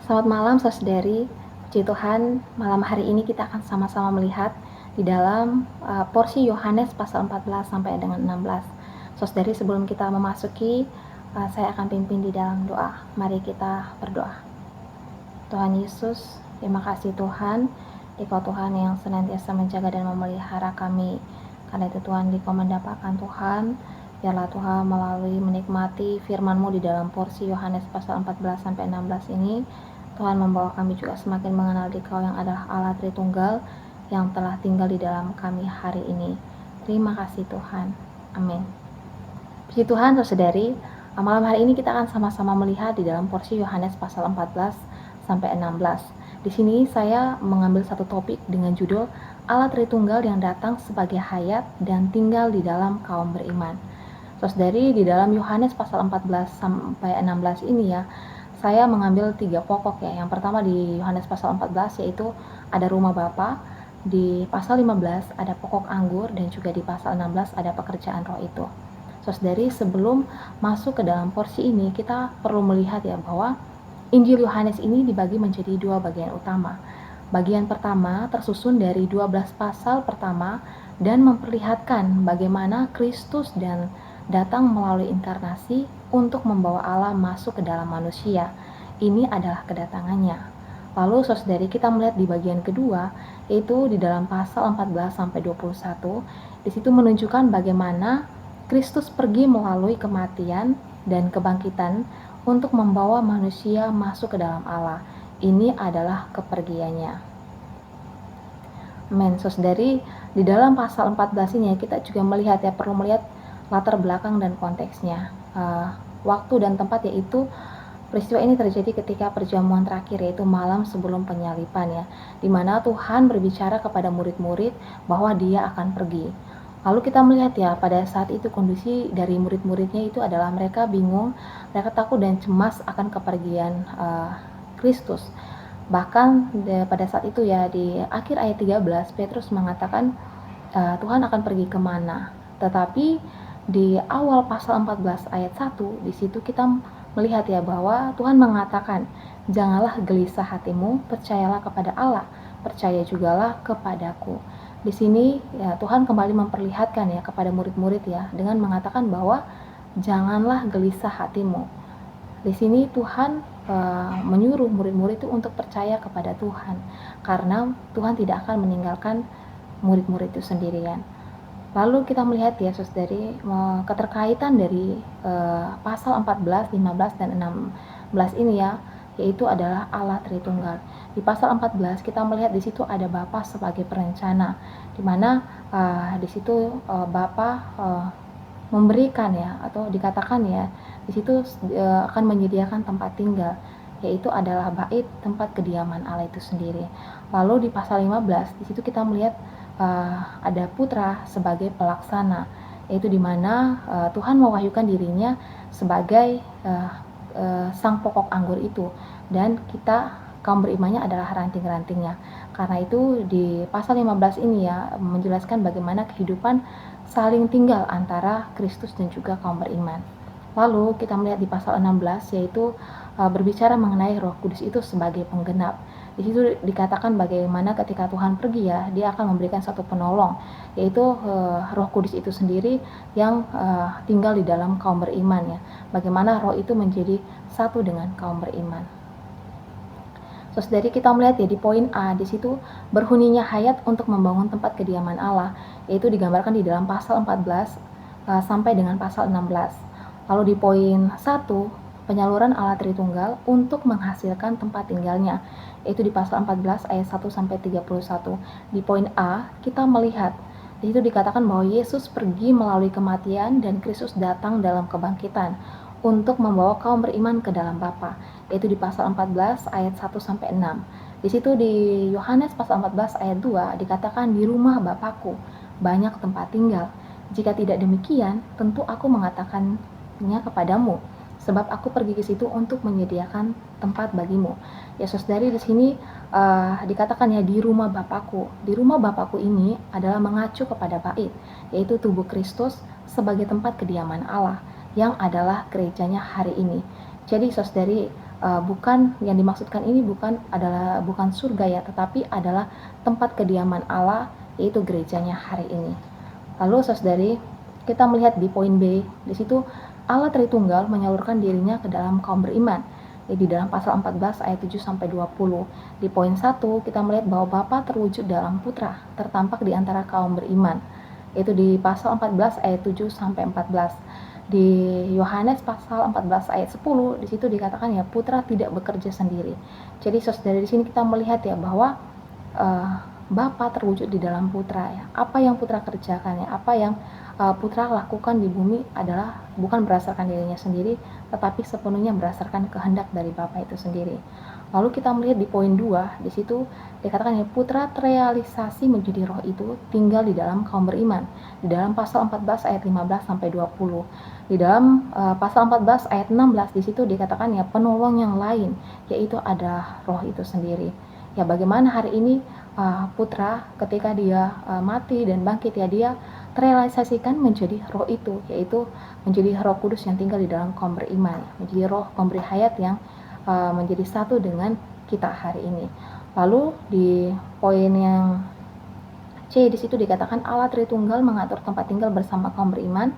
Selamat malam saudari, puji Tuhan malam hari ini kita akan sama-sama melihat di dalam porsi Yohanes pasal 14 sampai dengan 16. Saudari, sebelum kita memasuki, saya akan pimpin di dalam doa. Mari kita berdoa. Tuhan Yesus, terima kasih Tuhan, Engkau Tuhan yang senantiasa menjaga dan memelihara kami. Karena itu Tuhan, Engkau mendapatkan Tuhan, biarlah Tuhan melalui menikmati firman-Mu di dalam porsi Yohanes pasal 14 sampai 16 ini, Tuhan membawa kami juga semakin mengenal Dikau yang adalah Allah Tritunggal yang telah tinggal di dalam kami hari ini. Terima kasih Tuhan. Amin. Puji Tuhan saudari, malam hari ini kita akan sama-sama melihat di dalam porsi Yohanes pasal 14 sampai 16. Di sini saya mengambil satu topik dengan judul Allah Tritunggal yang datang sebagai hayat dan tinggal di dalam kaum beriman. Saudari, di dalam Yohanes pasal 14 sampai 16 ini ya, saya mengambil 3 pokok ya. Yang pertama di Yohanes pasal 14 yaitu ada rumah Bapa, di pasal 15 ada pokok anggur, dan juga di pasal 16 ada pekerjaan roh itu. Saudari, sebelum masuk ke dalam porsi ini, kita perlu melihat ya bahwa Injil Yohanes ini dibagi menjadi 2 bagian utama. Bagian pertama tersusun dari 12 pasal pertama dan memperlihatkan bagaimana Kristus dan datang melalui inkarnasi untuk membawa Allah masuk ke dalam manusia. Ini adalah kedatangannya. Lalu saudari, kita melihat di bagian kedua, yaitu di dalam pasal 14 sampai 21. Di situ menunjukkan bagaimana Kristus pergi melalui kematian dan kebangkitan untuk membawa manusia masuk ke dalam Allah. Ini adalah kepergiannya. Amin. Saudari, di dalam pasal 14 ini kita juga melihat ya, perlu melihat latar belakang dan konteksnya, waktu dan tempat, yaitu peristiwa ini terjadi ketika perjamuan terakhir, yaitu malam sebelum penyaliban ya, di mana Tuhan berbicara kepada murid-murid bahwa Dia akan pergi. Lalu kita melihat ya, pada saat itu kondisi dari murid-muridnya itu adalah mereka bingung, mereka takut dan cemas akan kepergian Kristus. Bahkan pada saat itu ya, di akhir ayat 13 Petrus mengatakan Tuhan akan pergi kemana. Tetapi di awal pasal 14 ayat 1, di situ kita melihat ya bahwa Tuhan mengatakan, janganlah gelisah hatimu, percayalah kepada Allah, percaya jugalah kepadaku. Di sini ya, Tuhan kembali memperlihatkan ya kepada murid-murid ya, dengan mengatakan bahwa janganlah gelisah hatimu. Di sini Tuhan menyuruh murid-murid itu untuk percaya kepada Tuhan, karena Tuhan tidak akan meninggalkan murid-murid itu sendirian. Lalu kita melihat ya saudari, keterkaitan dari pasal 14, 15, dan 16 ini ya, yaitu adalah Allah Tritunggal. Di pasal 14 kita melihat di situ ada Bapa sebagai perencana, di mana di situ Bapa memberikan ya, atau dikatakan ya, di situ akan menyediakan tempat tinggal, yaitu adalah bait, tempat kediaman Allah itu sendiri. Lalu di pasal 15 di situ kita melihat ada putra sebagai pelaksana, yaitu di mana Tuhan mewahyukan dirinya sebagai sang pokok anggur itu, dan kita kaum berimannya adalah ranting-rantingnya. Karena itu di pasal 15 ini ya, menjelaskan bagaimana kehidupan saling tinggal antara Kristus dan juga kaum beriman. Lalu kita melihat di pasal 16, yaitu berbicara mengenai Roh Kudus itu sebagai penggenap. Di situ dikatakan bagaimana ketika Tuhan pergi ya, Dia akan memberikan satu penolong, yaitu Roh Kudus itu sendiri yang tinggal di dalam kaum beriman ya. Bagaimana Roh itu menjadi satu dengan kaum beriman. Saudari, kita melihat ya di poin A, di situ berhuninya hayat untuk membangun tempat kediaman Allah, yaitu digambarkan di dalam pasal 14 sampai dengan pasal 16. Lalu di poin 1, penyaluran Allah Tritunggal untuk menghasilkan tempat tinggalnya, yaitu di pasal 14 ayat 1 sampai 31. Di poin A, kita melihat di situ dikatakan bahwa Yesus pergi melalui kematian dan Kristus datang dalam kebangkitan untuk membawa kaum beriman ke dalam Bapa, yaitu di pasal 14 ayat 1 sampai 6. Di situ di Yohanes pasal 14 ayat 2 dikatakan, di rumah Bapakku banyak tempat tinggal. Jika tidak demikian, tentu aku mengatakannya kepadamu, sebab aku pergi ke situ untuk menyediakan tempat bagimu. Ya saudari, di sini dikatakan ya, di rumah Bapakku. Di rumah Bapakku ini adalah mengacu kepada bait, yaitu tubuh Kristus sebagai tempat kediaman Allah, yang adalah gerejanya hari ini. Jadi saudari, bukan yang dimaksudkan ini bukan surga ya, tetapi adalah tempat kediaman Allah, yaitu gerejanya hari ini. Lalu saudari, kita melihat di poin B, di situ Allah Tritunggal menyalurkan dirinya ke dalam kaum beriman. Di dalam pasal 14 ayat 7 sampai 20. Di poin 1 kita melihat bahwa Bapa terwujud dalam Putra, tertampak di antara kaum beriman. Itu di pasal 14 ayat 7 sampai 14. Di Yohanes pasal 14 ayat 10 di situ dikatakan ya Putra tidak bekerja sendiri. Jadi saudara di sini kita melihat ya bahwa Bapa terwujud di dalam Putra ya. Apa yang Putra kerjakan ya, apa yang Putra lakukan di bumi adalah bukan berdasarkan dirinya sendiri, tetapi sepenuhnya berdasarkan kehendak dari Bapa itu sendiri. Lalu kita melihat di poin 2, di situ dikatakan ya Putra terrealisasi menjadi roh itu tinggal di dalam kaum beriman. Di dalam pasal 14 ayat 15 sampai 20. Di dalam pasal 14 ayat 16 di situ dikatakan ya penolong yang lain, yaitu ada roh itu sendiri. Ya bagaimana hari ini Putra ketika dia mati dan bangkit ya dia terrealisasikan menjadi roh itu, yaitu menjadi Roh Kudus yang tinggal di dalam kaum beriman, menjadi roh pemberi hayat yang menjadi satu dengan kita hari ini. Lalu di poin yang C di situ dikatakan Allah Tritunggal mengatur tempat tinggal bersama kaum beriman.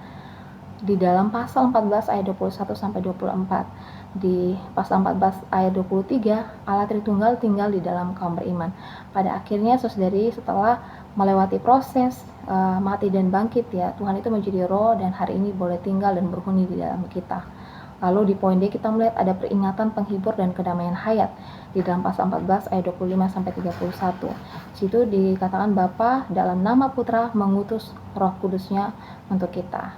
Di dalam pasal 14 ayat 21 sampai 24. Di pasal 14 ayat 23 Allah Tritunggal tinggal di dalam kaum beriman. Pada akhirnya saudari setelah melewati proses mati dan bangkit ya Tuhan itu menjadi roh dan hari ini boleh tinggal dan berhuni di dalam kita. Lalu di poin D kita melihat ada peringatan penghibur dan kedamaian hayat di dalam pasal 14 ayat 25 sampai 31. Situ dikatakan Bapa dalam nama Putra mengutus Roh Kudusnya untuk kita.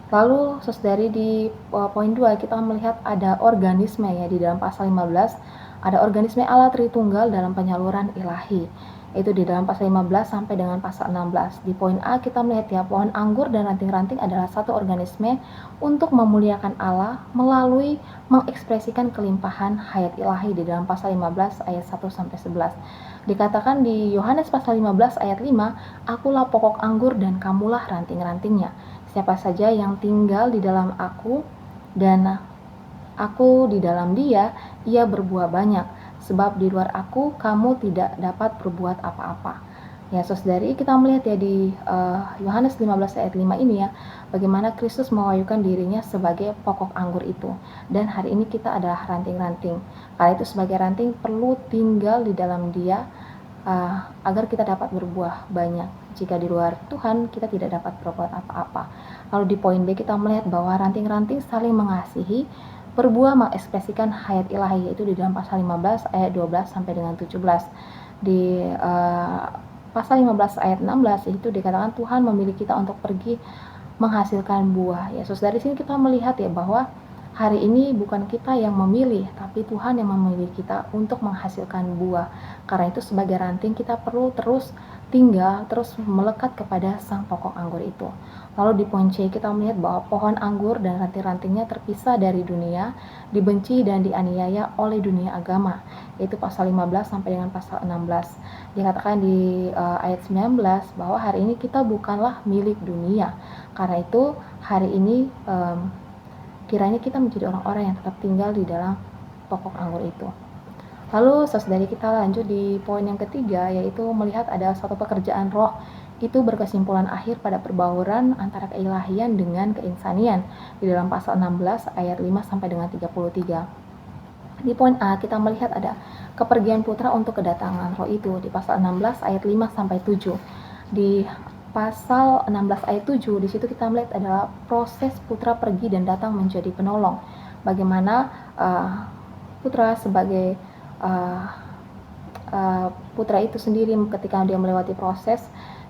Lalu saudari di poin 2 kita melihat ada organisme ya di dalam pasal 15 ada organisme Allah Tritunggal dalam penyaluran ilahi. Itu di dalam pasal 15 sampai dengan pasal 16. Di poin A kita melihat ya pohon anggur dan ranting-ranting adalah satu organisme untuk memuliakan Allah melalui mengekspresikan kelimpahan hayat ilahi di dalam pasal 15 ayat 1 sampai 11. Dikatakan di Yohanes pasal 15 ayat 5, akulah pokok anggur dan kamulah ranting-rantingnya. Siapa saja yang tinggal di dalam aku dan aku di dalam dia, ia berbuah banyak. Sebab di luar aku, kamu tidak dapat berbuat apa-apa. Ya saudari, kita melihat ya di Yohanes 15 ayat 5 ini ya, bagaimana Kristus mewahyukan dirinya sebagai pokok anggur itu. Dan hari ini kita adalah ranting-ranting. Karena itu sebagai ranting perlu tinggal di dalam dia agar kita dapat berbuah banyak. Jika di luar Tuhan, kita tidak dapat berbuat apa-apa. Lalu di poin B kita melihat bahwa ranting-ranting saling mengasihi, berbuah mengekspresikan hayat ilahi, yaitu di dalam pasal 15 ayat 12 sampai dengan 17. Di pasal 15 ayat 16 itu dikatakan Tuhan memilih kita untuk pergi menghasilkan buah. Ya, saudara di sini kita melihat ya bahwa hari ini bukan kita yang memilih, tapi Tuhan yang memilih kita untuk menghasilkan buah. Karena itu sebagai ranting kita perlu terus tinggal, terus melekat kepada sang pokok anggur itu. Lalu di poin C kita melihat bahwa pohon anggur dan ranting-rantingnya terpisah dari dunia, dibenci dan dianiaya oleh dunia agama. Yaitu pasal 15 sampai dengan pasal 16. Dikatakan di ayat 19 bahwa hari ini kita bukanlah milik dunia. Karena itu hari ini kiranya kita menjadi orang-orang yang tetap tinggal di dalam pokok anggur itu. Lalu saudari kita lanjut di poin yang ketiga, yaitu melihat ada suatu pekerjaan roh itu berkesimpulan akhir pada perbauran antara keilahian dengan keinsanian di dalam pasal 16 ayat 5 sampai dengan 33. Di poin A kita melihat ada kepergian putra untuk kedatangan roh itu di pasal 16 ayat 5 sampai 7. Di pasal 16 ayat 7 di situ kita melihat adalah proses putra pergi dan datang menjadi penolong. Bagaimana putra sebagai putra itu sendiri ketika dia melewati proses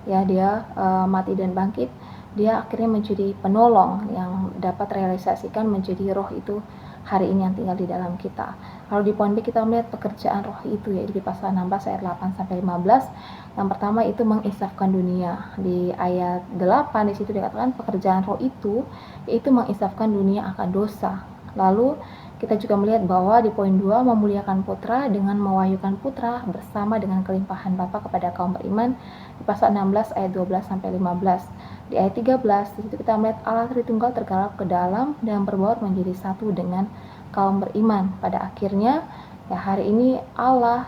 ya dia mati dan bangkit, dia akhirnya menjadi penolong yang dapat realisasikan menjadi roh itu hari ini yang tinggal di dalam kita. Lalu di poin B kita melihat pekerjaan roh itu yaitu di pasal 16 ayat 8 sampai 15. Yang pertama itu mengisafkan dunia. Di ayat 8 di situ dikatakan pekerjaan roh itu yaitu mengisafkan dunia akan dosa. Lalu kita juga melihat bahwa di poin 2 memuliakan putra dengan mewahyukan putra bersama dengan kelimpahan Bapa kepada kaum beriman di pasal 16 ayat 12 sampai 15. Di ayat 13 di situ kita melihat Allah Tritunggal tergarap ke dalam dan berbaur menjadi satu dengan kaum beriman. Pada akhirnya ya hari ini Allah,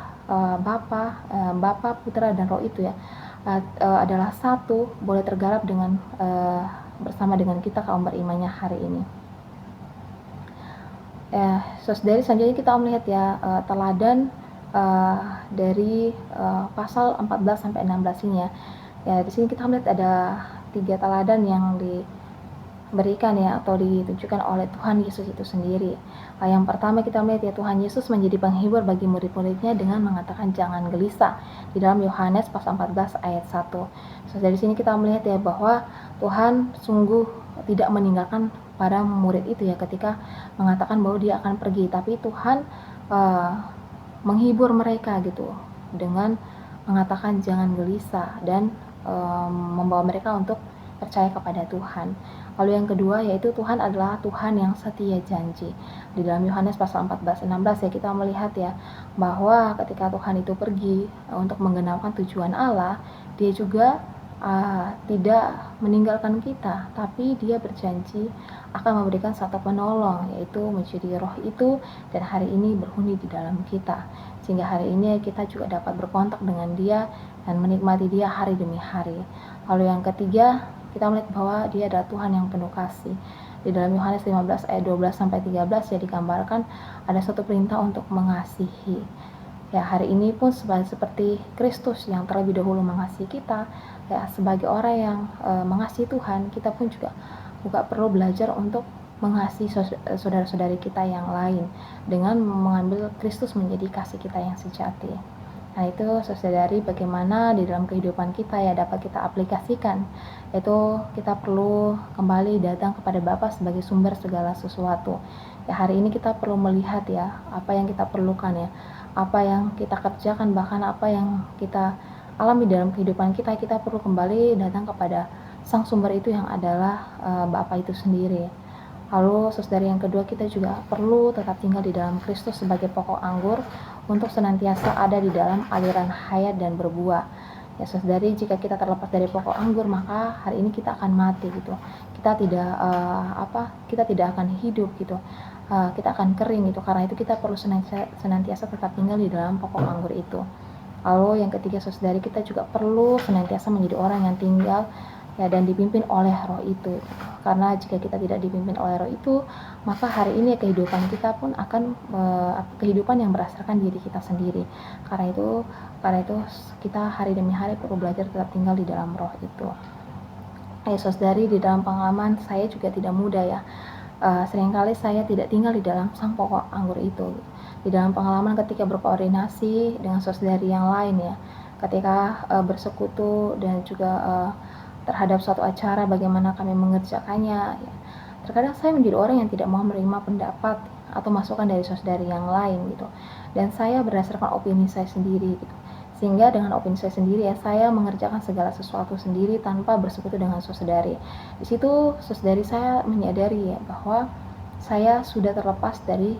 Bapa, Putra dan Roh itu ya adalah satu, boleh tergarap dengan bersama dengan kita kaum berimannya hari ini. Saudari, selanjutnya kita melihat ya teladan dari pasal 14 sampai 16 ini ya. Ya, di sini kita melihat ada 3 teladan yang diberikan ya atau ditunjukkan oleh Tuhan Yesus itu sendiri. Yang pertama kita melihat ya Tuhan Yesus menjadi penghibur bagi murid-muridnya dengan mengatakan jangan gelisah di dalam Yohanes pasal 14 ayat 1. So, dari sini kita melihat ya bahwa Tuhan sungguh tidak meninggalkan para murid itu ya ketika mengatakan bahwa dia akan pergi, tapi Tuhan menghibur mereka gitu dengan mengatakan jangan gelisah dan membawa mereka untuk percaya kepada Tuhan. Lalu yang kedua yaitu Tuhan adalah Tuhan yang setia janji. Di dalam Yohanes pasal 14-16 ya kita melihat ya bahwa ketika Tuhan itu pergi untuk menggenapkan tujuan Allah, dia juga tidak meninggalkan kita, tapi dia berjanji akan memberikan satu penolong, yaitu menjadi Roh itu, dan hari ini berhuni di dalam kita, sehingga hari ini kita juga dapat berkontak dengan dia dan menikmati dia hari demi hari. Lalu yang ketiga, kita melihat bahwa dia adalah Tuhan yang penuh kasih. Di dalam Yohanes 15 ayat 12-13 ya digambarkan ada satu perintah untuk mengasihi. Ya, hari ini pun seperti Kristus yang terlebih dahulu mengasihi kita, ya sebagai orang yang mengasihi Tuhan, kita pun juga perlu belajar untuk mengasihi saudara-saudari kita yang lain dengan mengambil Kristus menjadi kasih kita yang sejati. Nah itu saudari bagaimana di dalam kehidupan kita ya dapat kita aplikasikan, yaitu kita perlu kembali datang kepada Bapa sebagai sumber segala sesuatu. Ya hari ini kita perlu melihat ya apa yang kita perlukan ya, apa yang kita kerjakan, bahkan apa yang kita alami dalam kehidupan kita, kita perlu kembali datang kepada sang sumber itu yang adalah Bapa itu sendiri. Lalu saudari yang kedua, kita juga perlu tetap tinggal di dalam Kristus sebagai pokok anggur untuk senantiasa ada di dalam aliran hayat dan berbuah. Ya saudari, jika kita terlepas dari pokok anggur, maka hari ini kita akan mati gitu. Kita tidak akan hidup gitu. Kita akan kering gitu. Karena itu kita perlu senantiasa tetap tinggal di dalam pokok anggur itu. Lalu yang ketiga saudari, kita juga perlu senantiasa menjadi orang yang tinggal ya dan dipimpin oleh Roh itu. Karena jika kita tidak dipimpin oleh Roh itu, maka hari ini kehidupan kita pun akan kehidupan yang berdasarkan diri kita sendiri. Karena itu kita hari demi hari perlu belajar tetap tinggal di dalam Roh itu. Saudari, di dalam pengalaman saya juga tidak mudah ya. Seringkali saya tidak tinggal di dalam sang pokok anggur itu. Di dalam pengalaman ketika berkoordinasi dengan saudari yang lain ya, ketika bersekutu dan juga terhadap suatu acara bagaimana kami mengerjakannya ya. Terkadang saya menjadi orang yang tidak mau menerima pendapat atau masukan dari saudari yang lain gitu, dan saya berdasarkan opini saya sendiri gitu, sehingga dengan opini saya sendiri ya saya mengerjakan segala sesuatu sendiri tanpa bersekutu dengan saudari. Di situ saudari saya menyadari ya bahwa saya sudah terlepas dari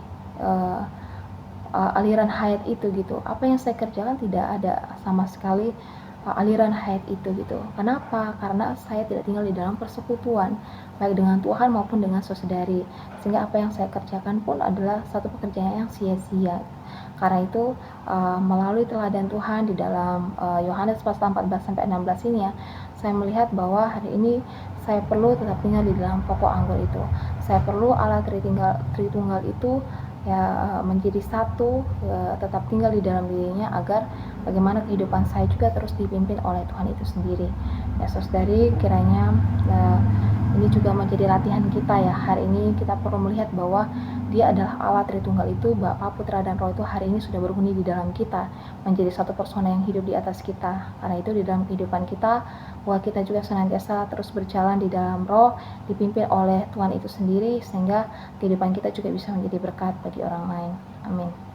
aliran hayat itu gitu. Apa yang saya kerjakan tidak ada sama sekali aliran hayat itu gitu. Kenapa? Karena saya tidak tinggal di dalam persekutuan baik dengan Tuhan maupun dengan saudari, sehingga apa yang saya kerjakan pun adalah satu pekerjaan yang sia-sia. Karena itu melalui teladan Tuhan di dalam Yohanes pasal 14-16 ini ya, saya melihat bahwa hari ini saya perlu tetap tinggal di dalam pokok anggur itu. Saya perlu Allah Tritunggal itu ya menjadi satu, tetap tinggal di dalam dirinya agar bagaimana kehidupan saya juga terus dipimpin oleh Tuhan itu sendiri. Ya saudari, kiranya ini juga menjadi latihan kita ya. Hari ini kita perlu melihat bahwa Dia adalah Allah Tritunggal itu, Bapa, Putra, dan Roh itu hari ini sudah berhuni di dalam kita, menjadi satu persona yang hidup di atas kita. Karena itu di dalam kehidupan kita, bahwa kita juga senantiasa terus berjalan di dalam Roh, dipimpin oleh Tuhan itu sendiri, sehingga kehidupan kita juga bisa menjadi berkat bagi orang lain. Amin.